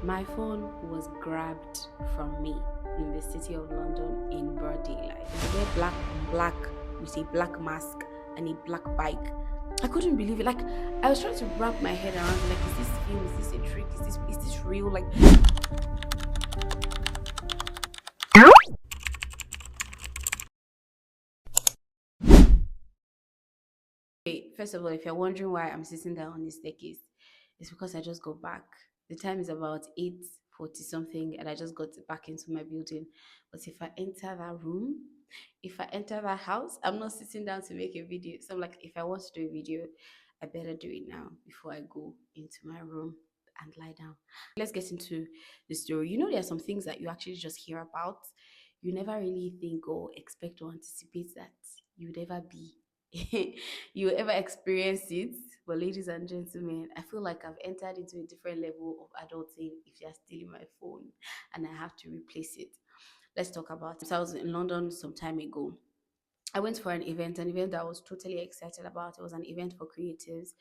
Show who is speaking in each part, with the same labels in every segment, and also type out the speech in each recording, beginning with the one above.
Speaker 1: My phone was grabbed from me in the city of London in broad daylight. I wear black with a black mask and a black bike. I couldn't believe it. Like I was trying to wrap my head around it. Like, is this film? Is this a trick? Is this real? Like, okay, first of all, if you're wondering why I'm sitting down on this staircase, it's because I just got back. The time is about 8:40 something, and I just got back into my building. But if I enter that room, if I enter that house, I'm not sitting down to make a video. So I'm like, if I want to do a video, I better do it now before I go into my room and lie down. Let's get into the story. You know, there are some things that you actually just hear about. You never really think or expect or anticipate that you would ever be. You ever experience it. But ladies and gentlemen, I feel like I've entered into a different level of adulting if you're stealing my phone and I have to replace it. Let's talk about it. So I was in London some time ago. I went for an event that I was totally excited about. It was an event for creatives.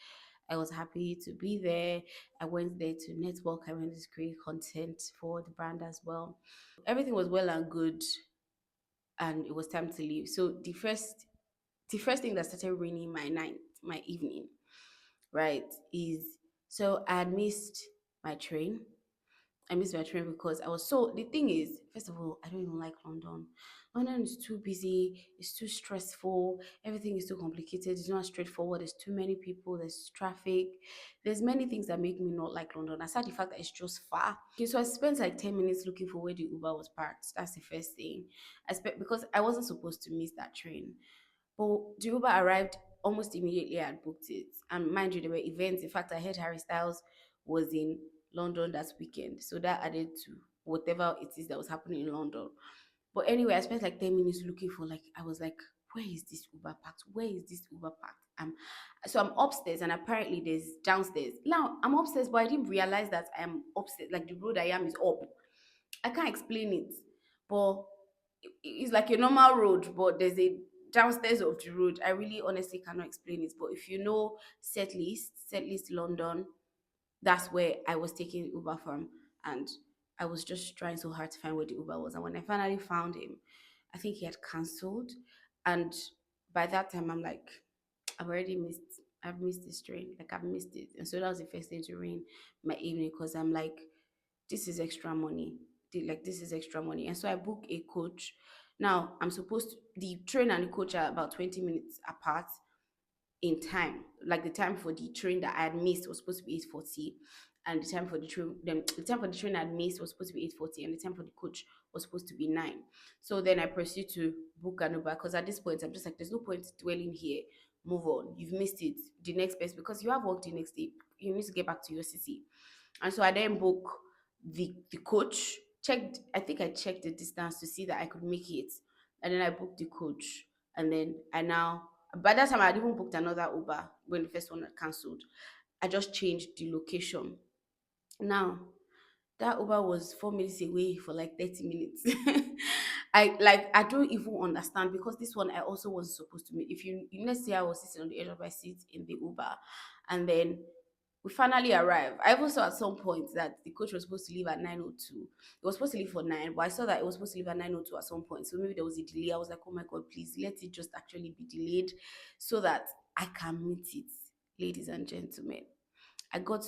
Speaker 1: I was happy to be there. I went there to network. I went to create content for the brand as well. Everything was well and good, and it was time to leave. So the first thing that started ruining my evening, right, is so I had missed my train. I missed my train because I was so. The thing is, first of all, I don't even like London. London is too busy. It's too stressful. Everything is too complicated. It's not straightforward. There's too many people. There's traffic. There's many things that make me not like London. Aside the fact that it's just far. Okay, so I spent like 10 minutes looking for where the Uber was parked. That's the first thing. I spent because I wasn't supposed to miss that train. But the Uber arrived almost immediately. I had booked it. And mind you, there were events. In fact, I heard Harry Styles was in London that weekend. So that added to whatever it is that was happening in London. But anyway, I spent like 10 minutes looking for, like, I was like, where is this Uber parked? Where is this Uber parked? So I'm upstairs, and apparently there's downstairs. Now I'm upstairs, but I didn't realize that I am upstairs. Like, the road I am is up. I can't explain it, but it's like a normal road, but there's a downstairs of the road. I really honestly cannot explain it. But if you know set list London, that's where I was taking Uber from. And I was just trying so hard to find where the Uber was. And when I finally found him, I think he had cancelled. And by that time, I'm like, I've missed this train. Like, I've missed it. And so that was the first thing to ruin my evening, because I'm like, this is extra money. Like, this is extra money. And so I booked a coach. Now I'm supposed to, the train and the coach are about 20 minutes apart in time. Like, the time for the train that I had missed was supposed to be 8:40, and the time for the train I had missed was supposed to be 8:40, and the time for the coach was supposed to be 9. So then I proceed to book an Uber, because at this point I'm just like, there's no point dwelling here. Move on. You've missed it. The next best, because you have work the next day. You need to get back to your city. And so I then book the coach. Checked, I think I checked the distance to see that I could make it. And then I booked the coach. And then I now, by that time I had even booked another Uber when the first one had cancelled. I just changed the location. Now that Uber was 4 minutes away for like 30 minutes. I don't even understand, because this one I also wasn't supposed to meet. If let's say I was sitting on the edge of my seat in the Uber, and then we finally arrived. I even saw at some point that the coach was supposed to leave at 9:02. It was supposed to leave for 9, but I saw that it was supposed to leave at 9:02 at some point. So maybe there was a delay. I was like, oh my God, please let it just actually be delayed so that I can meet it. Ladies and gentlemen, I got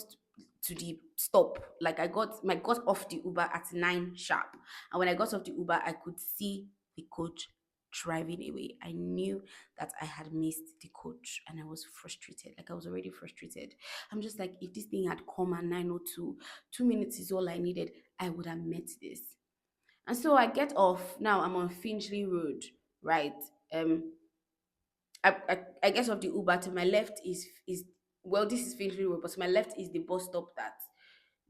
Speaker 1: to the stop. Like, got off the Uber at 9 sharp. And when I got off the Uber, I could see the coach driving away. I knew that I had missed the coach, and I was frustrated. Like, I was already frustrated. I'm just like, if this thing had come at 9:02, 2 minutes is all I needed, I would have met this. And so I get off. Now I'm on Finchley Road, right? Um I get off the Uber. To my left is well, this is Finchley Road, but to my left is the bus stop that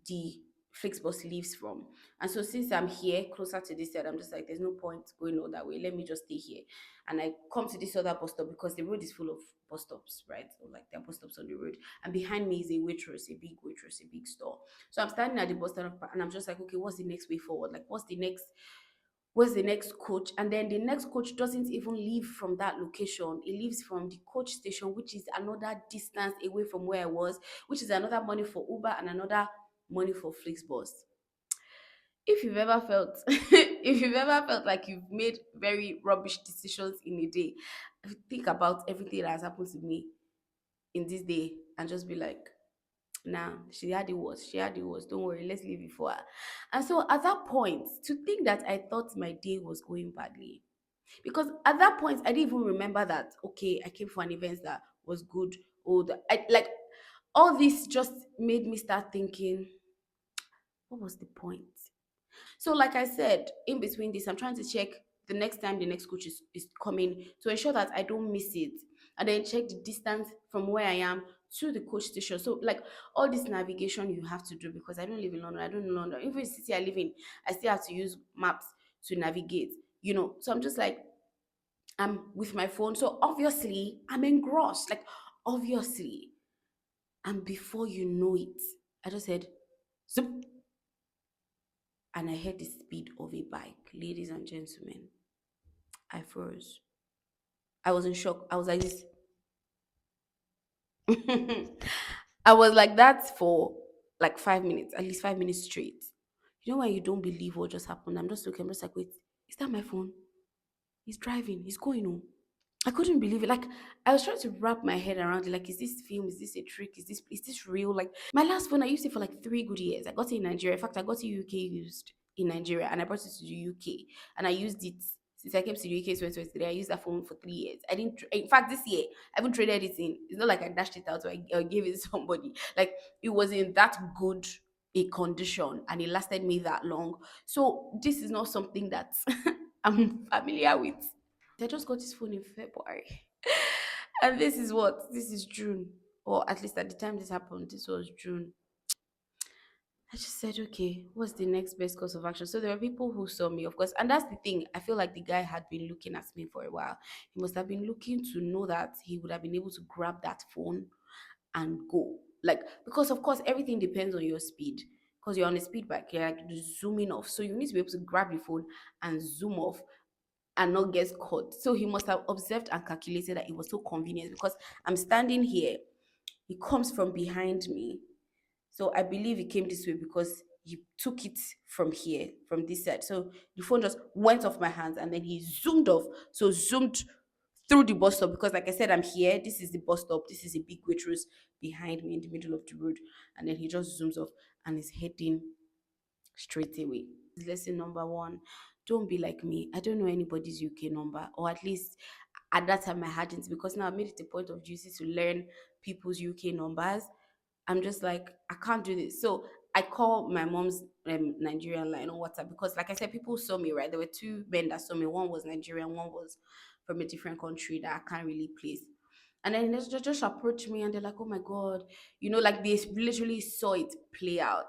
Speaker 1: the Flixbus leaves from. And so since I'm here closer to this side, I'm just like, there's no point going all that way. Let me just stay here. And I come to this other bus stop, because the road is full of bus stops, right? So, like, there are bus stops on the road. And behind me is a waitress, a big store. So I'm standing at the bus stop, and I'm just like, okay, what's the next way forward? Like, where's the next coach? And then the next coach doesn't even leave from that location. It leaves from the coach station, which is another distance away from where I was, which is another money for Uber and another money for Flixbus. If you've ever felt if you've ever felt like you've made very rubbish decisions in a day, think about everything that has happened to me in this day and just be like, nah, she had it worse. She had it worse. Don't worry, let's leave it for her. And so at that point, to think that I thought my day was going badly, because at that point I didn't even remember that okay, I came for an event that was good. Or that I like all this just made me start thinking, what was the point? So, like I said, in between this, I'm trying to check the next time the next coach is coming to ensure that I don't miss it. And then check the distance from where I am to the coach station. So, like all this navigation you have to do because I don't live in London, I don't know London. Even the city I live in, I still have to use maps to navigate, you know. So, I'm just like, I'm with my phone. So, obviously, I'm engrossed. Like, obviously. And before you know it, I just said, zoom, and I heard the speed of a bike. Ladies and gentlemen, I froze. I was in shock. I was like this. I was like that for like 5 minutes, at least 5 minutes straight. You know when you don't believe what just happened? I'm just looking, I'm just like, wait, is that my phone? He's driving, he's going home. I couldn't believe it. Like I was trying to wrap my head around it. Like, is this film? Is this a trick? Is this real? Like my last phone, I used it for like 3 good years. I got it in Nigeria. In fact, I got it UK used in Nigeria, and I brought it to the UK, and I used it since I came to the UK 2023. I used that phone for 3 years. I didn't. In fact, this year I haven't traded it in. It's not like I dashed it out or I gave it to somebody. Like it was in that good a condition, and it lasted me that long. So this is not something that I'm familiar with. I just got this phone in February. And this is what? This is June. Or at least at the time this happened, this was June. I just said, okay, what's the next best course of action? So there were people who saw me, of course. And that's the thing. I feel like the guy had been looking at me for a while. He must have been looking to know that he would have been able to grab that phone and go. Like, because of course, everything depends on your speed. Because you're on a speed bike, you're like zooming off. So you need to be able to grab the phone and zoom off and not get caught. So he must have observed and calculated that it was so convenient because I'm standing here. He comes from behind me. So I believe he came this way because he took it from here, from this side. So the phone just went off my hands and then he zoomed off. So zoomed through the bus stop because, like I said, I'm here. This is the bus stop. This is a big waitress behind me in the middle of the road. And then he just zooms off and is heading straight away. Lesson number one, don't be like me. I don't know anybody's UK number, or at least at that time I hadn't, because now I made it a point of duty to learn people's UK numbers. I'm just like, I can't do this. So I call my mom's Nigerian line on WhatsApp because, like I said, people saw me, right? There were two men that saw me. One was Nigerian, one was from a different country that I can't really place. And then they just approach me and they're like, oh my God, like they literally saw it play out,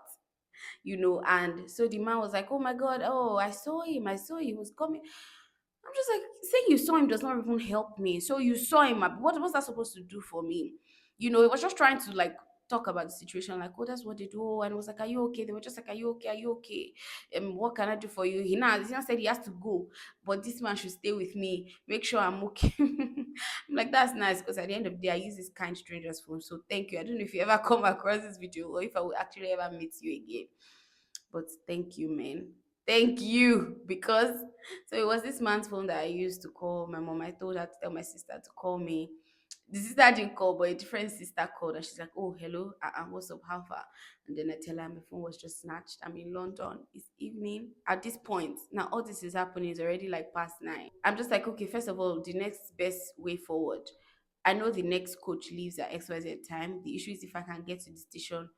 Speaker 1: and so the man was like, oh my God, oh, I saw him, he was coming. I'm just like, saying you saw him does not even help me. So you saw him, what was that supposed to do for me? It was just trying to like talk about the situation, like, oh, that's what they do. And it was like, are you okay? They were just like, are you okay? Are you okay? What can I do for you? He now said he has to go, but this man should stay with me, make sure I'm okay. I'm like, that's nice, because at the end of the day, I use this kind stranger's phone. So thank you. I don't know if you ever come across this video or if I will actually ever meet you again. But thank you, man. Thank you. Because so it was this man's phone that I used to call my mom. I told her to tell my sister to call me. The sister didn't call, but a different sister called, and she's like, "Oh, hello, what's up, how far?" And then I tell her my phone was just snatched. I'm in London. It's evening at this point. Now all this is happening is already like past 9. I'm just like, okay, first of all, the next best way forward. I know the next coach leaves at XYZ time. The issue is if I can get to the station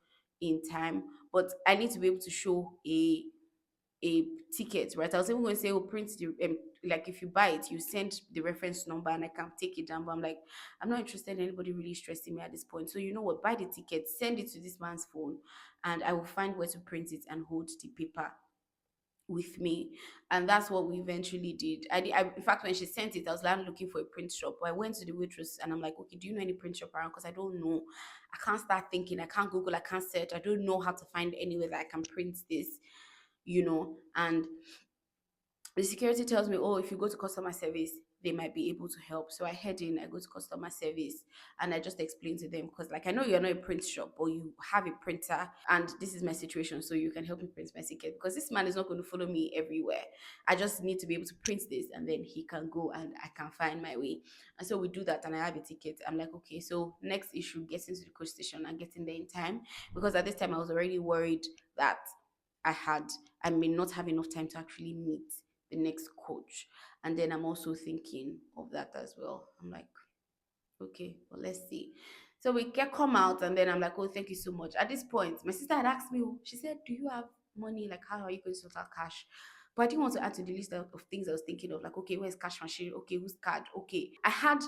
Speaker 1: in time, but I need to be able to show a ticket, right? I was even going to say, oh, print the like if you buy it, you send the reference number and I can take it down. But I'm like, I'm not interested in anybody really stressing me at this point. So you know what? Buy the ticket, send it to this man's phone, and I will find where to print it and hold the paper with me. And that's what we eventually did. In fact, when she sent it, I was like looking for a print shop. I went to the waitress and I'm like, okay, do you know any print shop around? Because I don't know. I can't start thinking. I can't Google. I can't search. I don't know how to find anywhere that I can print this. And The security tells me, oh, if you go to customer service, they might be able to help. So I head in, I go to customer service, and I just explain to them, because like I know you're not a print shop, but you have a printer, and this is my situation, so you can help me print my ticket, because this man is not going to follow me everywhere. I just need to be able to print this, and then he can go and I can find my way. And so we do that, and I have a ticket. I'm like, okay, so next issue, getting to the coach station and getting there in time, because at this time I was already worried that I had I may not have enough time to actually meet the next coach. And then I'm also thinking of that as well. I'm like, okay, well, let's see. So we get come out, and then I'm like, oh, thank you so much. At this point, my sister had asked me, she said, do you have money? Like, how are you going to sort out cash? But I didn't want to add to the list of things I was thinking of. Like, okay, where's cash machine? Okay, whose card? Okay. I had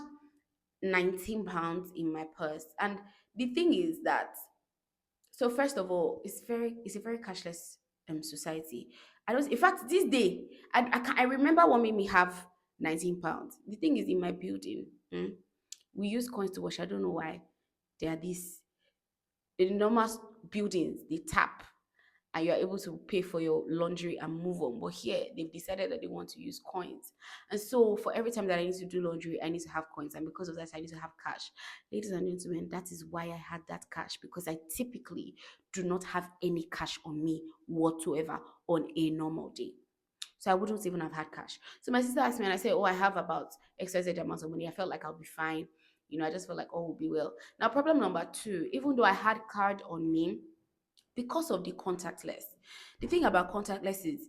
Speaker 1: £19 in my purse. And the thing is that, so first of all, it's a very cashless society. I don't. In fact, this day, I remember what made me have £19. The thing is, in my building, we use coins to wash. I don't know why. There are these in normal buildings. They tap, and you're able to pay for your laundry and move on. But here, they've decided that they want to use coins. And so, for every time that I need to do laundry, I need to have coins. And because of that, I need to have cash. Ladies and gentlemen, that is why I had that cash, because I typically do not have any cash on me whatsoever on a normal day. So I wouldn't even have had cash. So my sister asked me, and I said, oh, I have about XYZ amount of money. I felt like I'll be fine. I just felt like all will be well. Now, problem number two, even though I had card on me, because of the contactless. The thing about contactless is,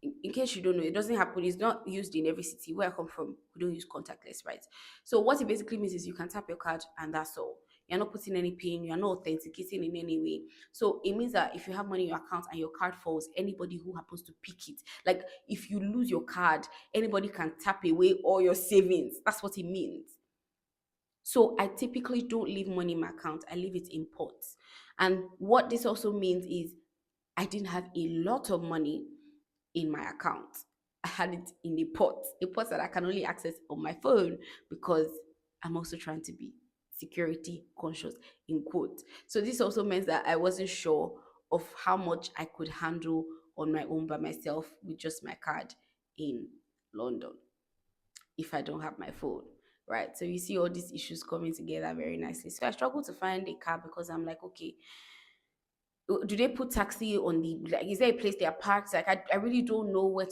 Speaker 1: in case you don't know, it doesn't happen. It's not used in every city. Where I come from, we don't use contactless, right? So what it basically means is you can tap your card and that's all. You're not putting any pin. You're not authenticating in any way. So it means that if you have money in your account and your card falls, anybody who happens to pick it, like if you lose your card, anybody can tap away all your savings. That's what it means. So I typically don't leave money in my account. I leave it in pots. And what this also means is I didn't have a lot of money in my account. I had it in a pot that I can only access on my phone, because I'm also trying to be security conscious in quote. So this also means that I wasn't sure of how much I could handle on my own by myself with just my card in London if I don't have my phone. Right. So you see all these issues coming together very nicely. So I struggle to find a car, because I'm like, okay, do they put taxi on the, like, is there a place they are parked? Like I really don't know where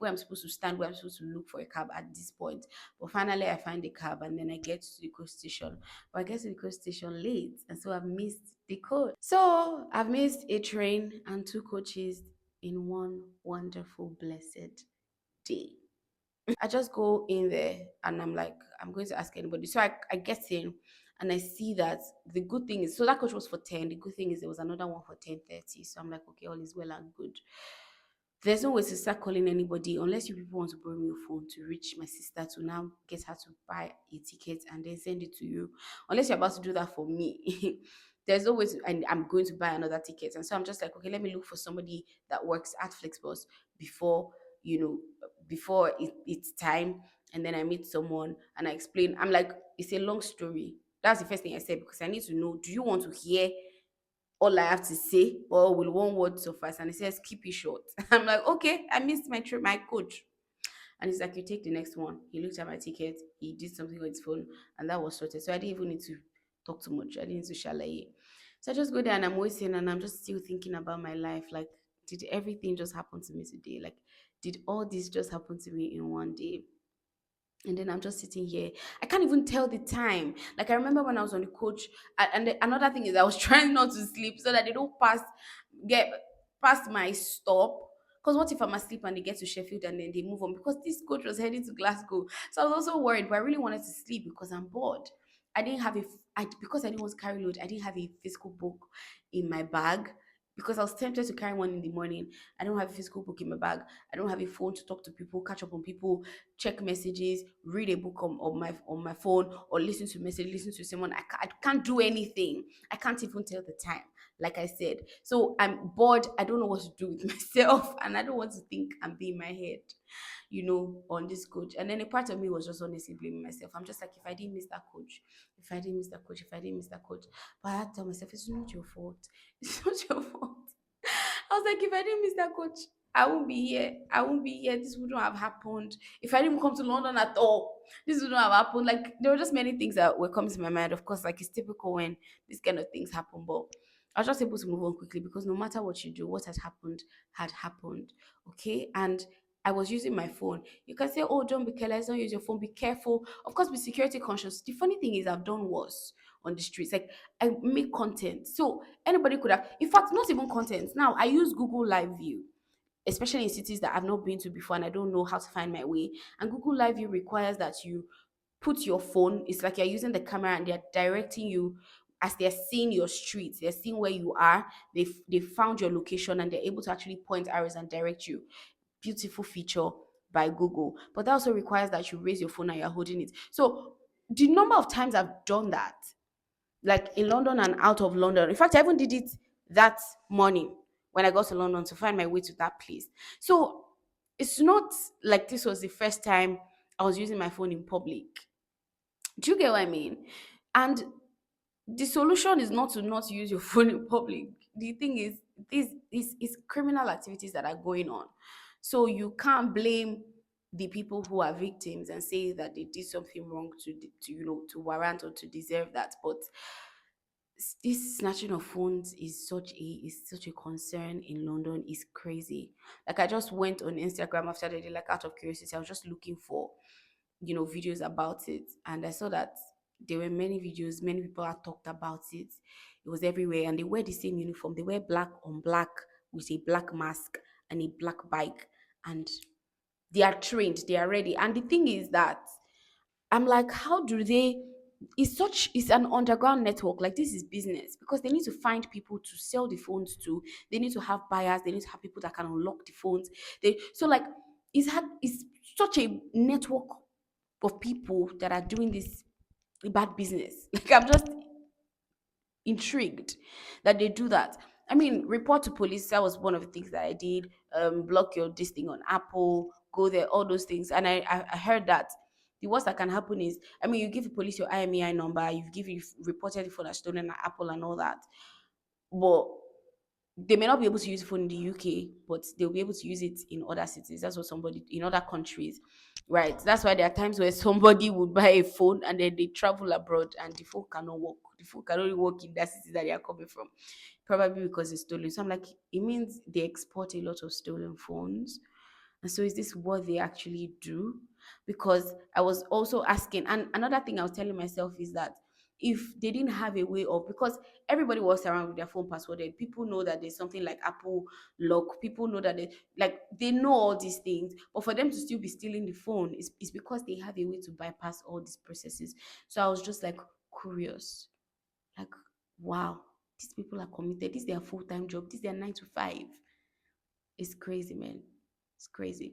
Speaker 1: I'm supposed to stand, where I'm supposed to look for a cab at this point. But finally I find a cab, and then I get to the coast station. But I get to the coast station late, and so I've missed the coach. So I've missed a train and two coaches in one wonderful blessed day. I just go in there, and I'm like, I'm going to ask anybody. So I get in, and I see that the good thing is, so that coach was for 10. The good thing is there was another one for 10:30. So I'm like, okay, all is well and good. There's no way to start calling anybody unless you people want to borrow me your phone to reach my sister to now get her to buy a ticket and then send it to you. Unless you're about to do that for me. There's no way to, and I'm going to buy another ticket. And so I'm just like, okay, let me look for somebody that works at Flixbus before, you know, before it's time. And then I meet someone and I explain. I'm like, it's a long story. That's the first thing I said, because I need to know, do you want to hear all I have to say, or will one word suffice? And he says, keep it short. I'm like, okay, I missed my trip, my coach. And he's like, you take the next one. He looked at my ticket, he did something on his phone, and that was sorted. So I didn't even need to talk too much. I didn't need to shalaye. So I just go there and I'm waiting, and I'm just still thinking about my life. Like, did everything just happen to me today? Like, did all this just happen to me in one day? And then I'm just sitting here. I can't even tell the time. Like I remember when I was on the coach, another thing is I was trying not to sleep so that they don't get past my stop. Because what if I'm asleep and they get to Sheffield and then they move on? Because this coach was heading to Glasgow, so I was also worried. But I really wanted to sleep because I'm bored. I didn't have because I didn't want to carry load. I didn't have a physical book in my bag because I was tempted to carry one in the morning. I don't have a physical book in my bag. I don't have a phone to talk to people, catch up on people, check messages, read a book on my phone, or listen to message, listen to someone. I can't do anything. I can't even tell the time, like I said. So I'm bored. I don't know what to do with myself, and I don't want to think and be in my head, on this coach. And then a part of me was just honestly blaming myself. I'm just like, if I didn't miss that coach, if I didn't miss that coach, if I didn't miss that coach. But I had to tell myself, it's not your fault. It's not your fault. I was like, if I didn't miss that coach, I won't be here. I won't be here. This wouldn't have happened. If I didn't come to London at all, this wouldn't have happened. Like there were just many things that were coming to my mind. Of course, like it's typical when these kind of things happen, but I was just able to move on quickly because no matter what you do, what had happened. Okay. And I was using my phone. You can say, oh, don't be careless, don't use your phone, be careful. Of course, be security conscious. The funny thing is I've done worse on the streets. Like I make content. So anybody could have, in fact, not even content. Now I use Google Live View, especially in cities that I've not been to before and I don't know how to find my way. And Google Live View requires that you put your phone, it's like you're using the camera and they're directing you as they're seeing your streets, they're seeing where you are, they found your location and they're able to actually point arrows and direct you. Beautiful feature by Google. But that also requires that you raise your phone and you're holding it. So the number of times I've done that, like in London and out of London. In fact, I even did it that morning when I got to London to find my way to that place. So it's not like this was the first time I was using my phone in public. Do you get what I mean? And the solution is not to not use your phone in public. The thing is, this is criminal activities that are going on. So you can't blame the people who are victims and say that they did something wrong to to warrant or to deserve that. But this snatching of phones is such a concern in London. Is crazy. Like I just went on Instagram after the day, like out of curiosity. I was just looking for videos about it, and I saw that there were many videos. Many people had talked about it. It was everywhere, and they wear the same uniform. They wear black on black with a black mask and a black bike, and they are trained. They are ready. And the thing is that I'm like, how do they? It's an underground network. Like this is business because they need to find people to sell the phones to. They need to have buyers. They need to have people that can unlock the phones. Like it's such a network of people that are doing this bad business. Like I'm just intrigued that they do that. I mean, report to police. That was one of the things that I did. Block your this thing on Apple. Go there. All those things. And I heard that the worst that can happen is, I mean, you give the police your IMEI number. You've reported it for that stolen at Apple and all that. But they may not be able to use the phone in the UK, but they'll be able to use it in other cities. That's what somebody in other countries, right? That's why there are times where somebody would buy a phone and then they travel abroad and the phone cannot work. The phone can only work in that city that they are coming from, probably because it's stolen. So I'm like, it means they export a lot of stolen phones. And so, is this what they actually do? Because I was also asking, and another thing I was telling myself is that if they didn't have a way of, because everybody walks around with their phone passworded, people know that there's something like Apple lock, people know that they know all these things, but for them to still be stealing the phone is because they have a way to bypass all these processes. So I was just like curious, like, wow, these people are committed. This is their full time job. This is their 9 to 5. It's crazy, man. It's crazy.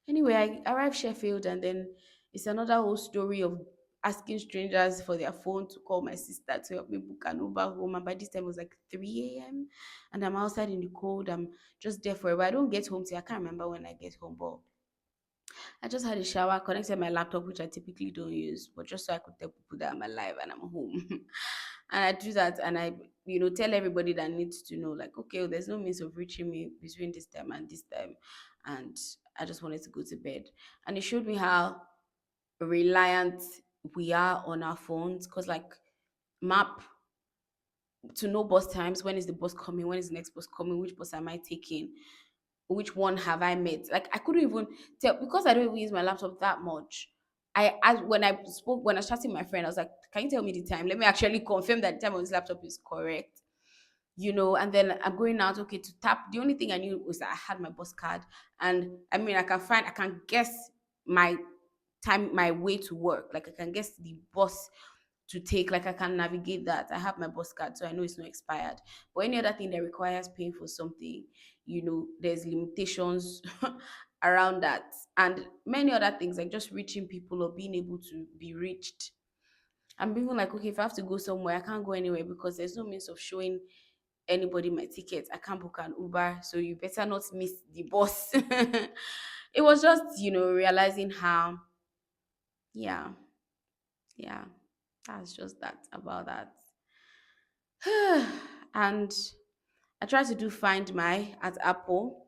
Speaker 1: Anyway, I arrived Sheffield, and then it's another whole story of asking strangers for their phone to call my sister to help me book an Uber home. And by this time it was like 3 a.m. and I'm outside in the cold. I'm just there for a while. I don't get home till I can't remember when I get home, but I just had a shower, connected my laptop, which I typically don't use, but just so I could tell people that I'm alive and I'm home. And I do that, and I, tell everybody that needs to know, like, okay, there's no means of reaching me between this time and this time. And I just wanted to go to bed. And it showed me how reliant we are on our phones, because, like, map to know bus times, when is the bus coming, when is the next bus coming, which bus am I taking, which one have I met? Like I couldn't even tell because I don't even use my laptop that much. When I was chatting with my friend, I was like, "Can you tell me the time? Let me actually confirm that the time on this laptop is correct." And then I'm going out, okay, to tap. The only thing I knew was that I had my bus card, and I mean, I can guess my time, my way to work. Like I can guess the bus to take, like I can navigate that. I have my bus card, so I know it's not expired. But any other thing that requires paying for something, there's limitations around that. And many other things like just reaching people or being able to be reached. I'm even like, okay, if I have to go somewhere, I can't go anywhere because there's no means of showing anybody my ticket. I can't book an Uber, so you better not miss the bus. It was just, realizing how, yeah, yeah, that's just that about that. And I tried to do Find My at Apple.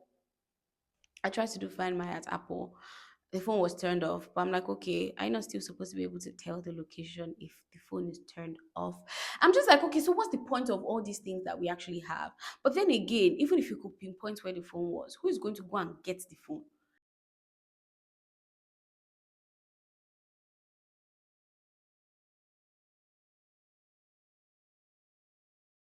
Speaker 1: I tried to do Find My at Apple. The phone was turned off, but I'm like, okay, I'm not still supposed to be able to tell the location if the phone is turned off. I'm just like, okay, so what's the point of all these things that we actually have? But then again, even if you could pinpoint where the phone was, who is going to go and get the phone?